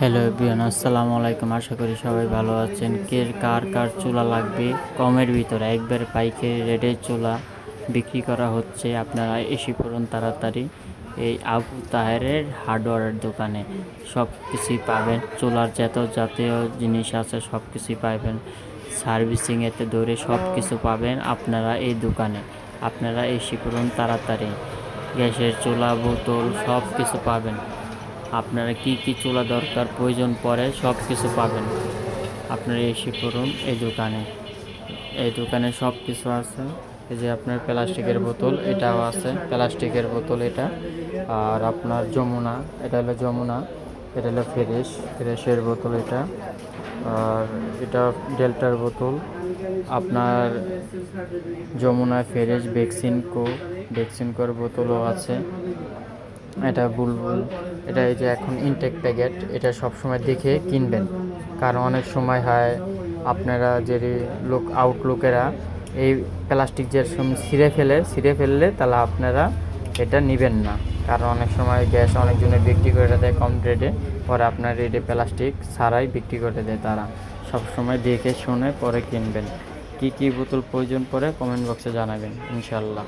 Hello everyone, আসসালামু আলাইকুম। আশা করি সবাই ভালো আছেন। কার কার চুলা লাগবে কমের ভিতরে একবার পাইকারি রেটে চুলা বিক্রি করা হচ্ছে। আপনারা এসে পড়ুন তাড়াতাড়ি এই আবু তাহেরের হার্ডওয়্যারের দোকানে। সব কিছুই পাবেন, চুলার যত জাতীয় জিনিস আছে সব কিছুই পাবেন। সার্ভিসিংয়েতে ধরে সব কিছু পাবেন আপনারা এই দোকানে। আপনারা এসে পড়ুন তাড়াতাড়ি। গ্যাসের চুলা, বোতল সব কিছু পাবেন। আপনারা কি কি চুলা দরকার প্রয়োজন পড়ে সব কিছু পাবেন। আপনারা এসে পড়ুন এই দোকানে। এই দোকানে সব কিছু আছে। এই যে আপনার প্লাস্টিকের বোতল, এটাও আছে প্লাস্টিকের বোতল এটা। আর আপনার যমুনা, এটা হলো যমুনা, এটা হলো ফ্রেশের বোতল এটা। আর এটা ডেল্টার বোতল। আপনার যমুনা, ফ্রেশ, ভ্যাকসিনকোর বোতলও আছে। এটা বুলবুল, এটা এই যে এখন ইনটেক প্যাকেট, এটা সবসময় দেখে কিনবেন। কারণ অনেক সময় হয় আপনারা যে লোকেরা এই প্লাস্টিক যে সময় ছিঁড়ে ফেললে তাহলে আপনারা এটা নেবেন না। কারণ অনেক সময় গ্যাস অনেকজনে বিক্রি করে দেয় কম রেটে, পরে আপনার রেটে প্লাস্টিক ছাড়াই বিক্রি করে দেয়। তারা সবসময় দেখে শুনে পরে কিনবেন। কি কি বোতল প্রয়োজন পড়ে কমেন্ট বক্সে জানাবেন ইনশাল্লাহ।